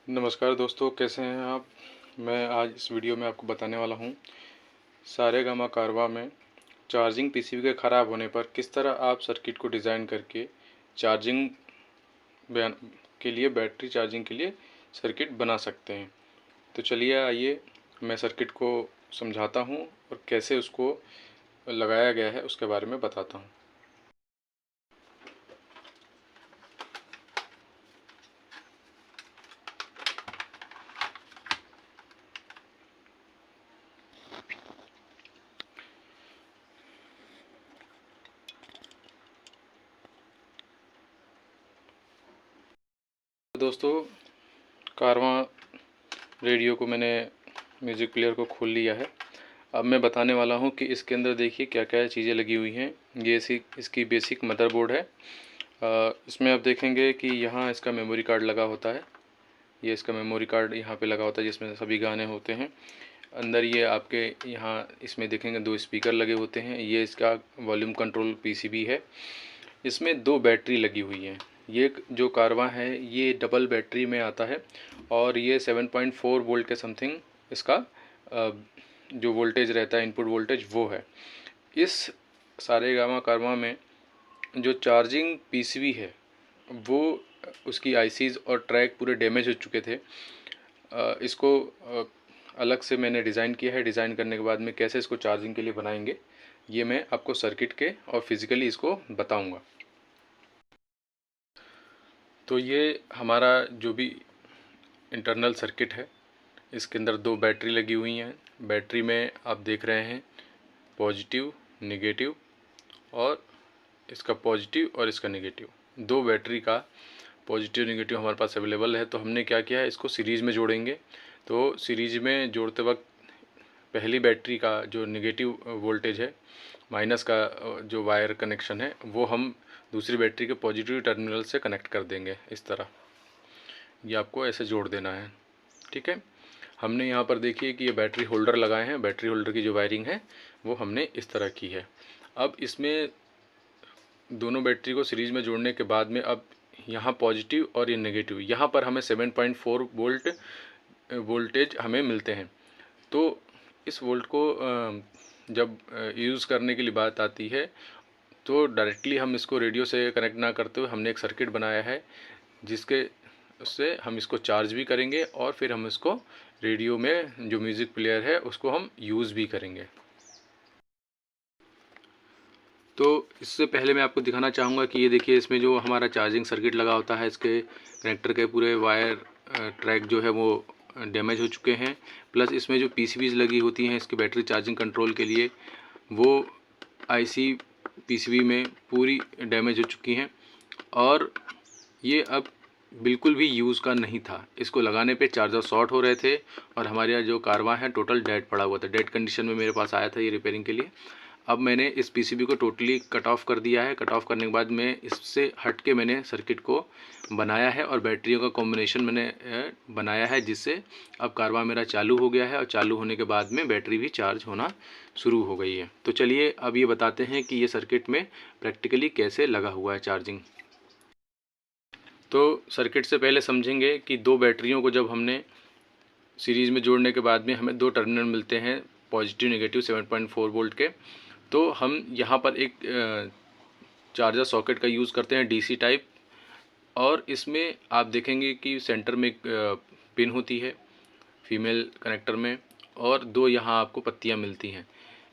नमस्कार दोस्तों, कैसे हैं आप। मैं आज इस वीडियो में आपको बताने वाला हूं सारेगामा कारवा में चार्जिंग पीसीबी के ख़राब होने पर किस तरह आप सर्किट को डिज़ाइन करके चार्जिंग बयान के लिए बैटरी चार्जिंग के लिए सर्किट बना सकते हैं। तो चलिए आइए मैं सर्किट को समझाता हूं और कैसे उसको लगाया गया है उसके बारे में बताता हूं। दोस्तों, कारवा रेडियो को मैंने म्यूज़िक प्लेयर को खोल लिया है। अब मैं बताने वाला हूं कि इसके अंदर देखिए क्या क्या चीज़ें लगी हुई हैं। ये इसकी बेसिक मदरबोर्ड है। इसमें आप देखेंगे कि यहाँ इसका मेमोरी कार्ड लगा होता है। ये इसका मेमोरी कार्ड यहाँ पे लगा होता है जिसमें सभी गाने होते हैं। अंदर ये आपके यहाँ इसमें देखेंगे 2 स्पीकर लगे होते हैं। ये इसका वॉल्यूम कंट्रोल पीसीबी है। इसमें 2 बैटरी लगी हुई हैं। ये जो कारवा है ये डबल बैटरी में आता है और ये 7.4 वोल्ट के समथिंग इसका जो वोल्टेज रहता है, इनपुट वोल्टेज वो है। इस सारेगामा कारवा में जो चार्जिंग पीसीबी है वो उसकी आईसीज और ट्रैक पूरे डैमेज हो चुके थे। इसको अलग से मैंने डिज़ाइन किया है। डिज़ाइन करने के बाद में कैसे इसको चार्जिंग के लिए बनाएंगे ये मैं आपको सर्किट के और फिज़िकली इसको बताऊंगा। तो ये हमारा जो भी इंटरनल सर्किट है, इसके अंदर 2 बैटरी लगी हुई हैं। बैटरी में आप देख रहे हैं पॉजिटिव, नेगेटिव और इसका पॉजिटिव और इसका नेगेटिव। 2 बैटरी का पॉजिटिव नेगेटिव हमारे पास अवेलेबल है। तो हमने क्या किया है, इसको सीरीज़ में जोड़ेंगे। तो सीरीज में जोड़ते वक्त पहली बैटरी का जो नेगेटिव वोल्टेज है, माइनस का जो वायर कनेक्शन है, वो हम दूसरी बैटरी के पॉजिटिव टर्मिनल से कनेक्ट कर देंगे। इस तरह ये आपको ऐसे जोड़ देना है, ठीक है। हमने यहाँ पर देखिए कि ये बैटरी होल्डर लगाए हैं। बैटरी होल्डर की जो वायरिंग है वो हमने इस तरह की है। अब इसमें दोनों बैटरी को सीरीज में जोड़ने के बाद में अब यहाँ पॉजिटिव और ये नेगेटिव, यहाँ पर हमें 7.4 वोल्ट वोल्टेज हमें मिलते हैं। तो इस वोल्ट को जब यूज़ करने के लिए बात आती है तो डायरेक्टली हम इसको रेडियो से कनेक्ट ना करते हुए हमने एक सर्किट बनाया है जिसके उससे हम इसको चार्ज भी करेंगे और फिर हम इसको रेडियो में जो म्यूज़िक प्लेयर है उसको हम यूज़ भी करेंगे। तो इससे पहले मैं आपको दिखाना चाहूँगा कि ये देखिए इसमें जो हमारा चार्जिंग सर्किट लगा होता है, इसके कनेक्टर के पूरे वायर ट्रैक जो है वो डैमेज हो चुके हैं। प्लस इसमें जो पीसीबीज लगी होती हैं इसकी बैटरी चार्जिंग कंट्रोल के लिए, वो आईसी पीसीबी में पूरी डैमेज हो चुकी हैं और ये अब बिल्कुल भी यूज़ का नहीं था। इसको लगाने पे चार्जर शॉर्ट हो रहे थे और हमारे यहाँ जो कारवा है टोटल डेड पड़ा हुआ था। डेड कंडीशन में मेरे पास आया था ये रिपेयरिंग के लिए। अब मैंने इस पीसीबी को टोटली कट ऑफ कर दिया है। कट ऑफ करने के बाद में इससे हट के मैंने सर्किट को बनाया है और बैटरियों का कॉम्बिनेशन मैंने बनाया है, जिससे अब कारवा मेरा चालू हो गया है और चालू होने के बाद में बैटरी भी चार्ज होना शुरू हो गई है। तो चलिए अब ये बताते हैं कि ये सर्किट में प्रैक्टिकली कैसे लगा हुआ है चार्जिंग। तो सर्किट से पहले समझेंगे कि 2 बैटरियों को जब हमने सीरीज़ में जोड़ने के बाद में हमें 2 टर्मिनल मिलते हैं, पॉजिटिव नेगेटिव 7.4 वोल्ट के। तो हम यहाँ पर एक चार्जर सॉकेट का यूज़ करते हैं डीसी टाइप, और इसमें आप देखेंगे कि सेंटर में एक पिन होती है फीमेल कनेक्टर में और 2 यहाँ आपको पत्तियाँ मिलती हैं।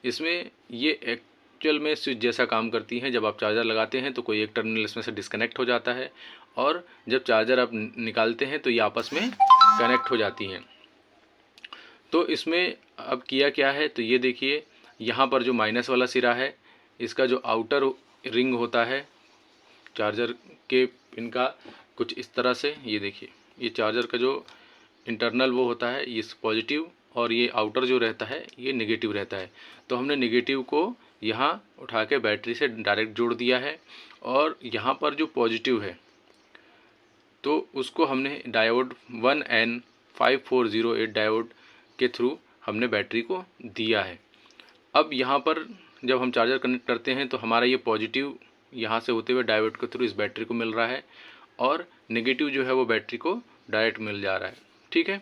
इसमें ये एक्चुअल में स्विच जैसा काम करती हैं। जब आप चार्जर लगाते हैं तो कोई एक टर्मिनल इसमें से डिस्कनेक्ट हो जाता है और जब चार्जर आप निकालते हैं तो ये आपस में कनेक्ट हो जाती हैं। तो इसमें अब किया क्या है, तो ये देखिए यहाँ पर जो माइनस वाला सिरा है, इसका जो आउटर रिंग होता है चार्जर के पिन का कुछ इस तरह से, ये देखिए ये चार्जर का जो इंटरनल वो होता है ये पॉजिटिव और ये आउटर जो रहता है ये नेगेटिव रहता है। तो हमने नेगेटिव को यहाँ उठा के बैटरी से डायरेक्ट जोड़ दिया है और यहाँ पर जो पॉजिटिव है तो उसको हमने डायोड 1N5408 डायोड के थ्रू हमने बैटरी को दिया है। अब यहाँ पर जब हम चार्जर कनेक्ट करते हैं तो हमारा ये पॉजिटिव यहाँ से होते हुए डायोड के थ्रू इस बैटरी को मिल रहा है और नेगेटिव जो है वो बैटरी को डायरेक्ट मिल जा रहा है। ठीक है,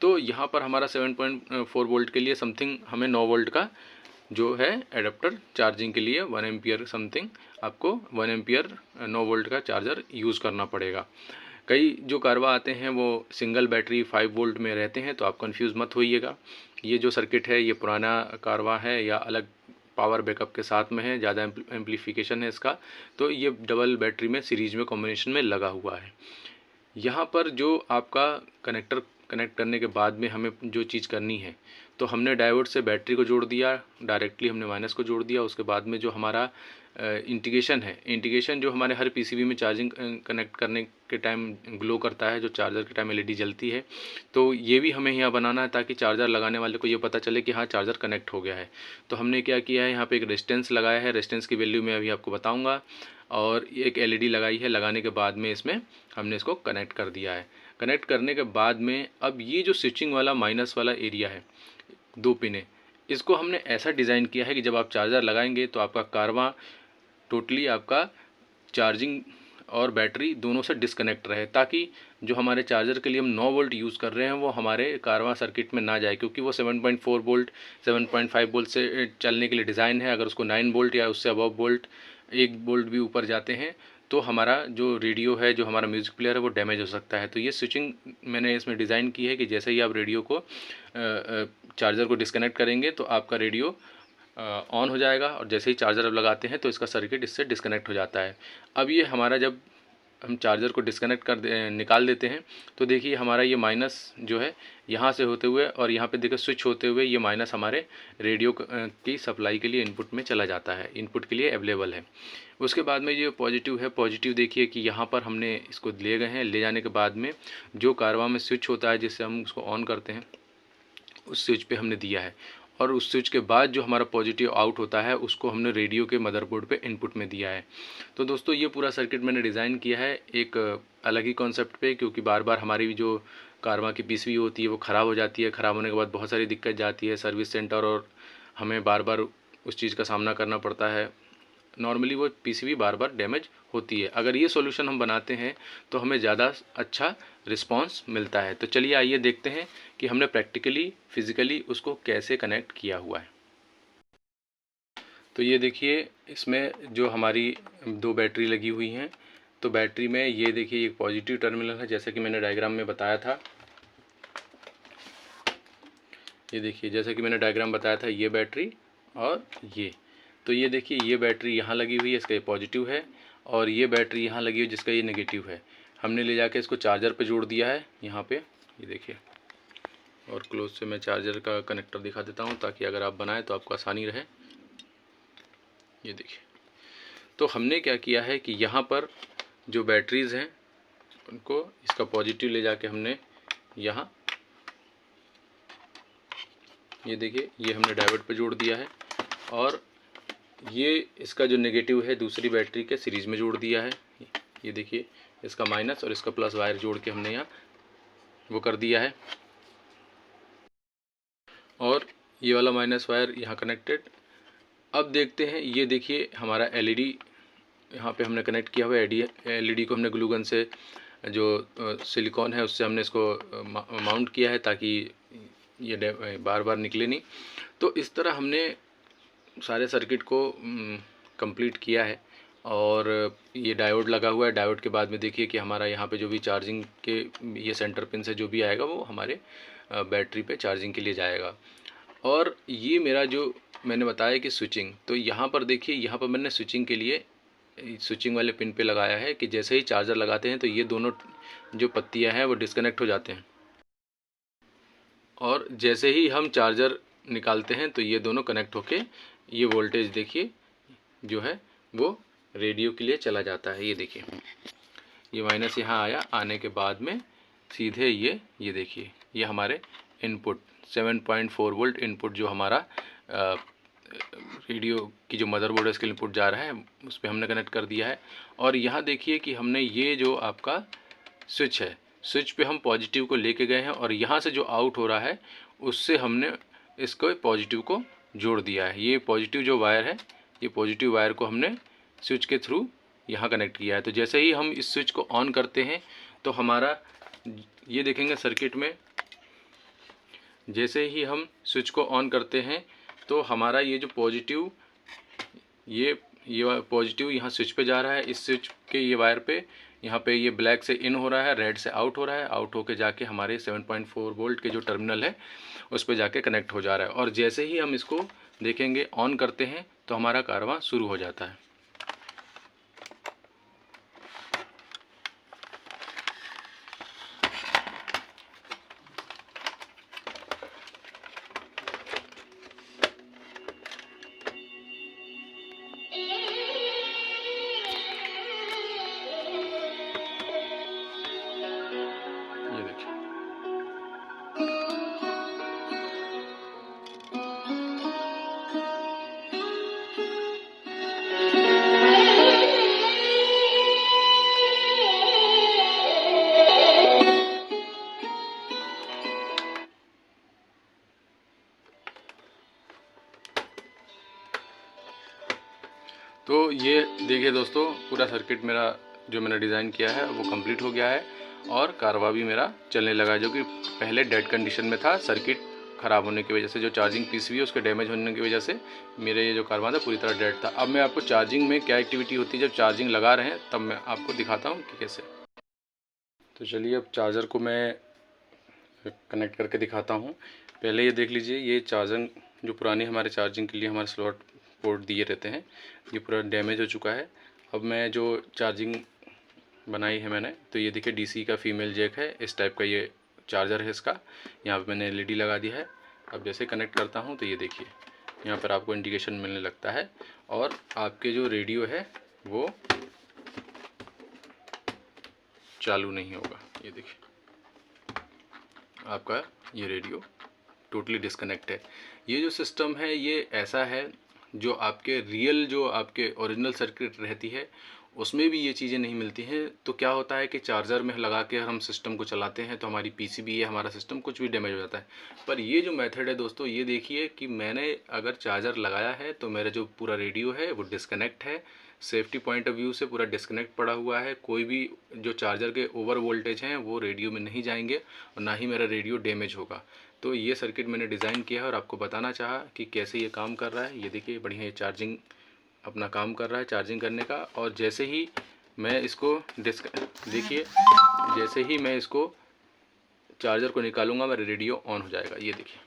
तो यहाँ पर हमारा 7.4 वोल्ट के लिए समथिंग हमें 9 वोल्ट का जो है एडाप्टर चार्जिंग के लिए 1 एम्पियर समथिंग आपको 1 एम्पियर 9 वोल्ट का चार्जर यूज़ करना पड़ेगा। कई जो कारवा आते हैं वो सिंगल बैटरी 5 वोल्ट में रहते हैं, तो आप कंफ्यूज मत होइएगा। ये जो सर्किट है ये पुराना कारवा है या अलग पावर बैकअप के साथ में है, ज़्यादा एम्पलीफिकेशन है इसका, तो ये डबल बैटरी में सीरीज में कॉम्बिनेशन में लगा हुआ है। यहाँ पर जो आपका कनेक्टर कनेक्ट करने के बाद में हमें जो चीज़ करनी है, तो हमने डायोड से बैटरी को जोड़ दिया, डायरेक्टली हमने माइनस को जोड़ दिया। उसके बाद में जो हमारा इंडिकेशन है, इंडिकेशन जो हमारे हर पीसीबी में चार्जिंग कनेक्ट करने के टाइम ग्लो करता है, जो चार्जर के टाइम एलईडी जलती है, तो ये भी हमें यहाँ बनाना है ताकि चार्जर लगाने वाले को ये पता चले कि हाँ चार्जर कनेक्ट हो गया है। तो हमने क्या किया है, यहाँ पे एक रेजिस्टेंस लगाया है, रेजिस्टेंस की वैल्यू मैं अभी आपको बताऊँगा, और एक एलईडी लगाई है। लगाने के बाद में इसमें हमने इसको कनेक्ट कर दिया है। कनेक्ट करने के बाद में अब ये जो स्विचिंग वाला माइनस वाला एरिया है, 2 पिन है, इसको हमने ऐसा डिज़ाइन किया है कि जब आप चार्जर लगाएंगे तो आपका कारवा टोटली आपका चार्जिंग और बैटरी दोनों से डिस्कनेक्ट रहे, ताकि जो हमारे चार्जर के लिए हम 9 वोल्ट यूज़ कर रहे हैं वो हमारे कारवा सर्किट में ना जाए, क्योंकि वो 7.4 वोल्ट 7.5 वोल्ट से चलने के लिए डिज़ाइन है। अगर उसको 9 वोल्ट या उससे अबव वोल्ट 1 वोल्ट भी ऊपर जाते हैं तो हमारा जो रेडियो है, जो हमारा म्यूज़िक प्लेयर है, वो डैमेज हो सकता है। तो ये स्विचिंग मैंने इसमें डिज़ाइन की है कि जैसे ही आप रेडियो को चार्जर को डिस्कनेक्ट करेंगे तो आपका रेडियो ऑन हो जाएगा, और जैसे ही चार्जर अब लगाते हैं तो इसका सर्किट इससे डिस्कनेक्ट हो जाता है। अब ये हमारा जब हम चार्जर को डिस्कनेक्ट निकाल देते हैं तो देखिए हमारा ये माइनस जो है यहाँ से होते हुए और यहाँ पे देखिए स्विच होते हुए ये माइनस हमारे रेडियो की सप्लाई के लिए इनपुट में चला जाता है, इनपुट के लिए अवेलेबल है। उसके बाद में ये पॉजिटिव है, पॉजिटिव देखिए कि यहाँ पर हमने इसको ले गए हैं। ले जाने के बाद में जो कारवा में स्विच होता है जिससे हम उसको ऑन करते हैं, उस स्विच पे हमने दिया है, और उस स्विच के बाद जो हमारा पॉजिटिव आउट होता है उसको हमने रेडियो के मदरबोर्ड पे इनपुट में दिया है। तो दोस्तों ये पूरा सर्किट मैंने डिज़ाइन किया है एक अलग ही कॉन्सेप्ट पे, क्योंकि बार बार हमारी जो कारवा की पीसीबी होती है वो ख़राब हो जाती है। ख़राब होने के बाद बहुत सारी दिक्कत जाती है सर्विस सेंटर, और हमें बार बार उस चीज़ का सामना करना पड़ता है। नॉर्मली वो पीसीबी बार बार डैमेज होती है। अगर ये सॉल्यूशन हम बनाते हैं तो हमें ज़्यादा अच्छा रिस्पांस मिलता है। तो चलिए आइए देखते हैं कि हमने प्रैक्टिकली फिज़िकली उसको कैसे कनेक्ट किया हुआ है। तो ये देखिए इसमें जो हमारी 2 बैटरी लगी हुई हैं, तो बैटरी में ये देखिए एक पॉजिटिव टर्मिनल है जैसे कि मैंने डायग्राम में बताया था। ये देखिए जैसे कि मैंने डायग्राम बताया था, ये बैटरी और ये, तो ये देखिए ये बैटरी यहाँ लगी हुई है, इसका ये पॉजिटिव है, और ये बैटरी यहाँ लगी हुई जिसका ये नेगेटिव है। हमने ले जाके इसको चार्जर पे जोड़ दिया है यहाँ पे, ये देखिए। और क्लोज से मैं चार्जर का कनेक्टर दिखा देता हूँ ताकि अगर आप बनाएं तो आपको आसानी रहे। ये देखिए, तो हमने क्या किया है कि यहाँ पर जो बैटरीज़ हैं उनको इसका पॉजिटिव ले जाके हमने यहाँ, ये देखिए ये हमने डायोड पे जोड़ दिया है, और ये इसका जो नेगेटिव है दूसरी बैटरी के सीरीज़ में जोड़ दिया है। ये देखिए इसका माइनस और इसका प्लस वायर जोड़ के हमने यहाँ वो कर दिया है, और ये वाला माइनस वायर यहाँ कनेक्टेड। अब देखते हैं, ये देखिए हमारा एलईडी यहाँ पे हमने कनेक्ट किया हुआ है। एलईडी को हमने ग्लू गन से जो सिलिकॉन है उससे हमने इसको माउंट किया है ताकि ये बार बार निकले नहीं। तो इस तरह हमने सारे सर्किट को कंप्लीट किया है, और ये डायोड लगा हुआ है। डायोड के बाद में देखिए कि हमारा यहाँ पे जो भी चार्जिंग के ये सेंटर पिन से जो भी आएगा वो हमारे बैटरी पे चार्जिंग के लिए जाएगा। और ये मेरा जो मैंने बताया कि स्विचिंग, तो यहाँ पर देखिए यहाँ पर मैंने स्विचिंग के लिए स्विचिंग वाले पिन पे लगाया है कि जैसे ही चार्जर लगाते हैं तो ये दोनों जो पत्तियाँ हैं वो डिस्कनेक्ट हो जाते हैं, और जैसे ही हम चार्जर निकालते हैं तो ये दोनों कनेक्ट होके ये वोल्टेज देखिए जो है वो रेडियो के लिए चला जाता है। ये देखिए ये माइनस यहाँ आया, आने के बाद में सीधे ये देखिए ये हमारे इनपुट 7.4 वोल्ट इनपुट जो हमारा रेडियो की जो मदरबोर्ड है इसके इनपुट जा रहा है उस पर हमने कनेक्ट कर दिया है। और यहाँ देखिए कि हमने ये जो आपका स्विच है, स्विच पे हम पॉजिटिव को लेके गए हैं, और यहाँ से जो आउट हो रहा है उससे हमने इसको पॉजिटिव को जोड़ दिया है। ये पॉजिटिव जो वायर है, ये पॉजिटिव वायर को हमने स्विच के थ्रू यहाँ कनेक्ट किया है। तो जैसे ही हम इस स्विच को ऑन करते हैं तो हमारा ये देखेंगे सर्किट में, जैसे ही हम स्विच को ऑन करते हैं तो हमारा ये जो पॉजिटिव, ये पॉजिटिव यहाँ स्विच पे जा रहा है, इस स्विच के ये वायर पे, यहाँ पे ये ब्लैक से इन हो रहा है, रेड से आउट हो रहा है, आउट होके जाके हमारे 7.4 वोल्ट के जो टर्मिनल है उस पे जाके कनेक्ट हो जा रहा है। और जैसे ही हम इसको देखेंगे ऑन करते हैं तो हमारा कारवां शुरू हो जाता है। ये देखिए, तो ये देखिए दोस्तों, पूरा सर्किट मेरा जो मैंने डिज़ाइन किया है वो कंप्लीट हो गया है और कारवा भी मेरा चलने लगा है, जो कि पहले डेड कंडीशन में था। सर्किट ख़राब होने की वजह से, जो चार्जिंग पीसीबी है उसके डैमेज होने की वजह से मेरे ये जो कारवा था पूरी तरह डेड था। अब मैं आपको चार्जिंग में क्या एक्टिविटी होती है जब चार्जिंग लगा रहे हैं तब मैं आपको दिखाता हूँ कि कैसे। तो चलिए अब चार्जर को मैं कनेक्ट करके दिखाता हूँ। पहले ये देख लीजिए, ये चार्जर जो पुरानी हमारे चार्जिंग के लिए हमारे स्लॉट पोर्ट दिए रहते हैं, ये पूरा डैमेज हो चुका है। अब मैं जो चार्जिंग बनाई है मैंने, तो ये देखिए डीसी का फीमेल जैक है, इस टाइप का ये चार्जर है इसका। यहाँ पे मैंने एलईडी लगा दिया है। अब जैसे कनेक्ट करता हूँ तो ये देखिए यहाँ पर आपको इंडिकेशन मिलने लगता है और आपके जो रेडियो है वो चालू नहीं होगा। ये देखिए आपका ये रेडियो टोटली डिस्कनेक्ट है। ये जो सिस्टम है ये ऐसा है जो आपके रियल, जो आपके ओरिजिनल सर्किट रहती है उसमें भी ये चीज़ें नहीं मिलती हैं। तो क्या होता है कि चार्जर में लगा के हम सिस्टम को चलाते हैं तो हमारी पीसीबी या हमारा सिस्टम कुछ भी डैमेज हो जाता है। पर ये जो मेथड है दोस्तों, ये देखिए कि मैंने अगर चार्जर लगाया है तो मेरा जो पूरा रेडियो है वो डिस्कनेक्ट है, सेफ्टी पॉइंट ऑफ व्यू से पूरा डिस्कनेक्ट पड़ा हुआ है। कोई भी जो चार्जर के ओवर वोल्टेज हैं वो रेडियो में नहीं जाएंगे और ना ही मेरा रेडियो डैमेज होगा। तो ये सर्किट मैंने डिज़ाइन किया है और आपको बताना चाहा कि कैसे ये काम कर रहा है। ये देखिए बढ़िया ये चार्जिंग अपना काम कर रहा है, चार्जिंग करने का। और जैसे ही मैं इसको देखिए, जैसे ही मैं इसको चार्जर को निकालूंगा मेरा रेडियो ऑन हो जाएगा। ये देखिए,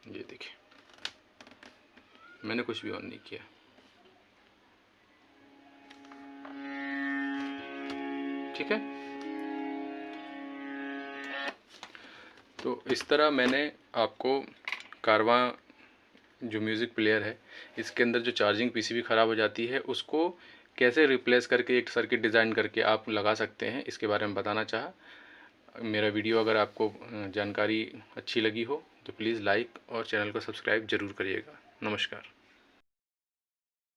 ये देखिए मैंने कुछ भी ऑन नहीं किया। ठीक है, तो इस तरह मैंने आपको कारवा जो म्यूज़िक प्लेयर है इसके अंदर जो चार्जिंग पीसीबी ख़राब हो जाती है उसको कैसे रिप्लेस करके एक सर्किट डिज़ाइन करके आप लगा सकते हैं, इसके बारे में बताना चाहा। मेरा वीडियो अगर आपको जानकारी अच्छी लगी हो तो प्लीज़ लाइक और चैनल को सब्सक्राइब ज़रूर करिएगा। नमस्कार।